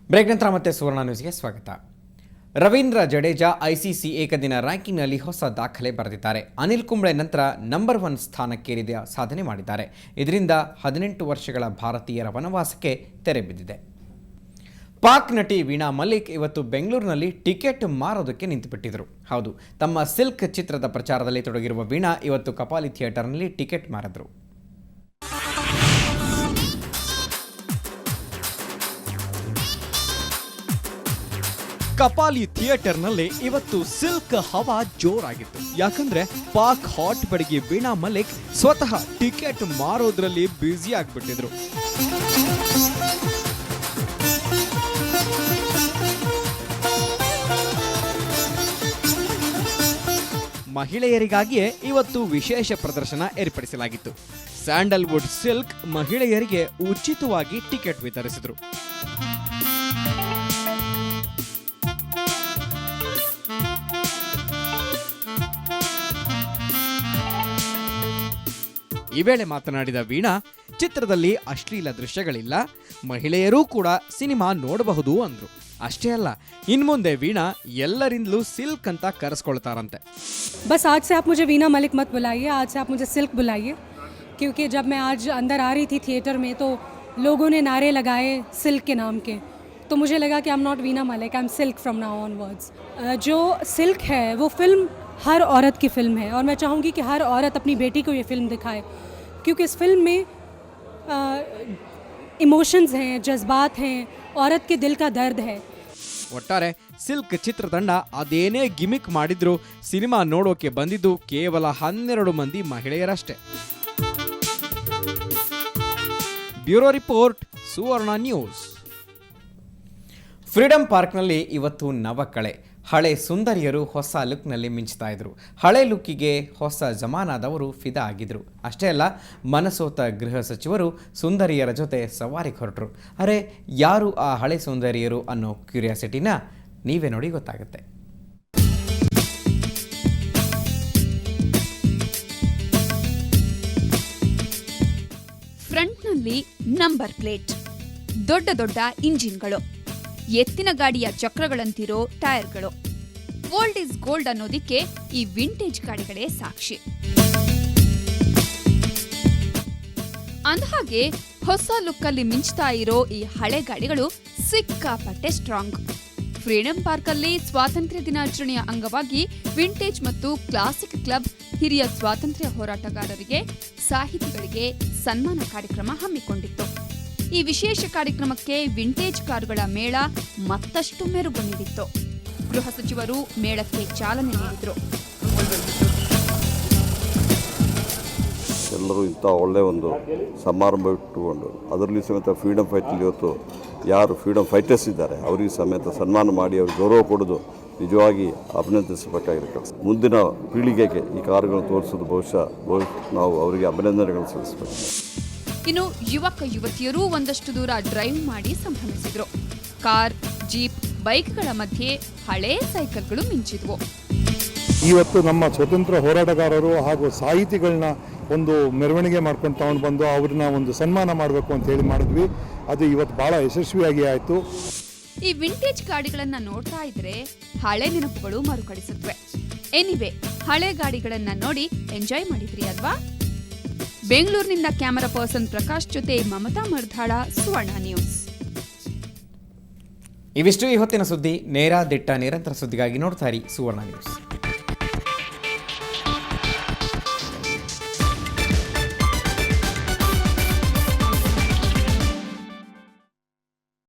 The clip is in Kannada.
ಬ್ರೇಕ್ ನಂತರ ಮತ್ತೆ ಸುವರ್ಣ ನ್ಯೂಸ್ಗೆ ಸ್ವಾಗತ. ರವೀಂದ್ರ ಜಡೇಜಾ ಐಸಿಸಿ ಏಕದಿನ ರ್ಯಾಂಕಿಂಗ್ನಲ್ಲಿ ಹೊಸ ದಾಖಲೆ ಬರೆದಿದ್ದಾರೆ. ಅನಿಲ್ ಕುಂಬ್ಳೆ ನಂತರ ನಂಬರ್ 1 ಸ್ಥಾನಕ್ಕೇರಿದ ಸಾಧನೆ ಮಾಡಿದ್ದಾರೆ. ಇದರಿಂದ 18 ವರ್ಷಗಳ ಭಾರತೀಯರ ವನವಾಸಕ್ಕೆ ತೆರೆ ಬಿದ್ದಿದೆ. ಪಾಕ್ ನಟಿ ವೀಣಾ ಮಲ್ಲಿಕ್ ಇವತ್ತು ಬೆಂಗಳೂರಿನಲ್ಲಿ ಟಿಕೆಟ್ ಮಾರೋದಕ್ಕೆ ನಿಂತುಬಿಟ್ಟಿದ್ರು. ಹೌದು, ತಮ್ಮ ಸಿಲ್ಕ್ ಚಿತ್ರದ ಪ್ರಚಾರದಲ್ಲಿ ತೊಡಗಿರುವ ವೀಣಾ ಇವತ್ತು ಕಪಾಲಿ ಥಿಯೇಟರ್ನಲ್ಲಿ ಟಿಕೆಟ್ ಮಾರಿದ್ರು. ಕಪಾಲಿ ಥಿಯೇಟರ್ನಲ್ಲಿ ಇವತ್ತು ಸಿಲ್ಕ್ ಹವಾ ಜೋರಾಗಿತ್ತು. ಯಾಕಂದ್ರೆ ಪಾಕ್ ಹಾಟ್ ಬಡಿಗೆ ವೀಣಾ ಮಲ್ಲಿಕ್ ಸ್ವತಃ ಟಿಕೆಟ್ ಮಾರೋದ್ರಲ್ಲಿ ಬ್ಯುಸಿ ಆಗ್ಬಿಟ್ಟಿದ್ರು. ಮಹಿಳೆಯರಿಗಾಗಿಯೇ ಇವತ್ತು ವಿಶೇಷ ಪ್ರದರ್ಶನ ಏರ್ಪಡಿಸಲಾಗಿತ್ತು. ಸ್ಯಾಂಡಲ್ವುಡ್ ಸಿಲ್ಕ್ ಮಹಿಳೆಯರಿಗೆ ಉಚಿತವಾಗಿ ಟಿಕೆಟ್ ವಿತರಿಸಿದ್ರು. ಈ ವೇಳೆ ಮಾತನಾಡಿದ ವೀಣಾ, ಚಿತ್ರದಲ್ಲಿ ಅಶ್ಲೀಲ ದೃಶ್ಯಗಳಿಲ್ಲ, ಮಹಿಳೆಯರೂ ಕೂಡ ಸಿನಿಮಾ ನೋಡಬಹುದು ಅಂದ್ರು. ಅಷ್ಟೇ ಅಲ್ಲ, ಇನ್ಮುಂದೆ ವೀಣಾ ಎಲ್ಲರಿಂದಲೂ ಸಿಲ್ಕ್ ಅಂತ ಕರೆಸ್ಕೊಳ್ತಾರಂತೆ. बस आज से आप मुझे वीणा मलिक मत बुलाइए, आज से आप मुझे सिल्क बुलाइए, क्योंकि जब मैं आज अंदर आ रही थी थिएटर में तो लोगों ने नारे लगाए सिल्क के नाम के, तो मुझे लगा कि I am not Veena Malik, I am silk from now onwards. जो सिल्क है वो फिल्म हर औरत की फ़िल्म है और मैं चाहूँगी कि हर औरत अपनी बेटी को ये फ़िल्म दिखाए, क्योंकि इस फिल्म में इमोशंस हैं, जज्बात हैं, औरत के दिल का दर्द है. ಒಟ್ಟಾರೆ ಸಿಲ್ಕ್ ಚಿತ್ರತಂಡ ಅದೇನೇ ಗಿಮಿಕ್ ಮಾಡಿದ್ರು ಸಿನಿಮಾ ನೋಡೋಕೆ ಬಂದಿದ್ದು ಕೇವಲ 12 ಮಂದಿ ಮಹಿಳೆಯರಷ್ಟೇ. ಬ್ಯೂರೋ ರಿಪೋರ್ಟ್, ಸುವರ್ಣ ನ್ಯೂಸ್. ಫ್ರೀಡಂ ಪಾರ್ಕ್ನಲ್ಲಿ ಇವತ್ತು ನವಕಳೆ. ಹಳೆ ಸುಂದರಿಯರು ಹೊಸ ಲುಕ್ನಲ್ಲಿ ಮಿಂಚ್ತಾ ಇದ್ರು. ಹಳೆ ಲುಕ್ಕಿಗೆ ಹೊಸ ಜಮಾನಾದವರು ಫಿದಾ ಆಗಿದ್ರು. ಅಷ್ಟೇ ಅಲ್ಲ, ಮನಸೋತ ಗೃಹ ಸಚಿವರು ಸುಂದರಿಯರ ಜೊತೆ ಸವಾರಿಗೆ ಹೊರಟರು. ಅರೆ, ಯಾರು ಆ ಹಳೆ ಸುಂದರಿಯರು ಅನ್ನೋ ಕ್ಯೂರಿಯಾಸಿಟಿನ ನೀವೇ ನೋಡಿ ಗೊತ್ತಾಗುತ್ತೆ. ಫ್ರಂಟ್ನಲ್ಲಿ ನಂಬರ್ ಪ್ಲೇಟ್, ದೊಡ್ಡ ದೊಡ್ಡ ಇಂಜಿನ್ಗಳು, ಎತ್ತಿನ ಗಾಡಿಯ ಚಕ್ರಗಳಂತಿರೋ ಟೈರ್ಗಳು. ಓಲ್ಡ್ ಇಸ್ ಗೋಲ್ಡ್ ಅನ್ನೋದಿಕ್ಕೆ ಈ ವಿಂಟೇಜ್ ಗಾಡಿಗಳೇ ಸಾಕ್ಷಿ. ಅಂದಹಾಗೆ ಹೊಸ ಲುಕ್ಕಲ್ಲಿ ಮಿಂಚ್ತಾ ಇರೋ ಈ ಹಳೆ ಗಾಡಿಗಳು ಸಿಕ್ಕಾಪಟ್ಟೆ ಸ್ಟ್ರಾಂಗ್. ಫ್ರೀಡಂ ಪಾರ್ಕಲ್ಲಿ ಸ್ವಾತಂತ್ರ್ಯ ದಿನಾಚರಣೆಯ ಅಂಗವಾಗಿ ವಿಂಟೇಜ್ ಮತ್ತು ಕ್ಲಾಸಿಕ್ ಕ್ಲಬ್ ಹಿರಿಯ ಸ್ವಾತಂತ್ರ್ಯ ಹೋರಾಟಗಾರರಿಗೆ, ಸಾಹಿತಿಗಳಿಗೆ ಸನ್ಮಾನ ಕಾರ್ಯಕ್ರಮ ಹಮ್ಮಿಕೊಂಡಿತ್ತು. ಈ ವಿಶೇಷ ಕಾರ್ಯಕ್ರಮಕ್ಕೆ ವಿಂಟೇಜ್ ಕಾರುಗಳ ಮೇಳ ಮತ್ತಷ್ಟು ಮೆರುಗು ನೀಡಿತ್ತು. ಗೃಹ ಸಚಿವರು ಮೇಳಕ್ಕೆ ಚಾಲನೆ ನೀಡಿದರು. ಎಲ್ಲರೂ ಇಂಥ ಒಳ್ಳೆಯ ಒಂದು ಸಮಾರಂಭ ಇಟ್ಟುಕೊಂಡು ಅದರಲ್ಲಿ ಸಮೇತ ಫ್ರೀಡಮ್ ಫೈಟಲ್ಲಿ ಇವತ್ತು ಯಾರು ಫ್ರೀಡಮ್ ಫೈಟರ್ಸ್ ಇದ್ದಾರೆ ಅವರಿಗೆ ಸಮೇತ ಸನ್ಮಾನ ಮಾಡಿ ಅವ್ರಿಗೆ ಗೌರವ ಕೊಡೋದು ನಿಜವಾಗಿ ಅಭಿನಂದಿಸಬೇಕಾಗಿರೋ ಕೆಲಸ. ಮುಂದಿನ ಪೀಳಿಗೆಗೆ ಈ ಕಾರುಗಳನ್ನು ತೋರಿಸೋದು ಬಹುಶಃ ನಾವು ಅವರಿಗೆ ಅಭಿನಂದನೆಗಳನ್ನು ಸಲ್ಲಿಸಬೇಕು. ಇನ್ನು ಯುವಕ ಯುವತಿಯರು ಒಂದಷ್ಟು ದೂರ ಡ್ರೈವ್ ಮಾಡಿ ಸಂಭ್ರಮಿಸಿದ್ರು. ಕಾರ್, ಜೀಪ್, ಬೈಕ್ಗಳ ಮಧ್ಯೆ ಹಳೇ ಸೈಕಲ್ಗಳು ಮಿಂಚಿದ್ವು. ಇವತ್ತು ನಮ್ಮ ಸ್ವತಂತ್ರ ಹೋರಾಟಗಾರರು ಹಾಗೂ ಸಾಹಿತಿಗಳನ್ನ ಒಂದು ಮೆರವಣಿಗೆ ಮಾಡ್ಕೊಂಡು ತಗೊಂಡು ಬಂದು ಅವ್ರನ್ನ ಒಂದು ಸನ್ಮಾನ ಮಾಡಬೇಕು ಅಂತ ಹೇಳಿ ಮಾಡಿದ್ವಿ. ಅದು ಇವತ್ತು ಬಹಳ ಯಶಸ್ವಿಯಾಗಿ ಆಯಿತು. ಈ ವಿಂಟೇಜ್ ಗಾಡಿಗಳನ್ನ ನೋಡ್ತಾ ಇದ್ರೆ ಹಳೆ ನೆನಪುಗಳು ಮರುಕಳಿಸುತ್ತವೆ. ಎನಿವೆ, ಹಳೆ ಗಾಡಿಗಳನ್ನ ನೋಡಿ ಎಂಜಾಯ್ ಮಾಡಿದ್ರಿ ಅಲ್ವಾ? ಬೆಂಗಳೂರಿನಿಂದ ಕ್ಯಾಮರಾ ಪರ್ಸನ್ ಪ್ರಕಾಶ್ ಜೊತೆ ಮಮತಾ ಮರ್ಧಾಳ, ಸುವರ್ಣ ನ್ಯೂಸ್. ಇವಿಷ್ಟು ಈ ಹೊತ್ತಿನ ಸುದ್ದಿ. ನೇರ, ದಿಟ್ಟ, ನಿರಂತರ ಸುದ್ದಿಗಾಗಿ ನೋಡ್ತಾ ಇರಿ ಸುವರ್ಣ ನ್ಯೂಸ್.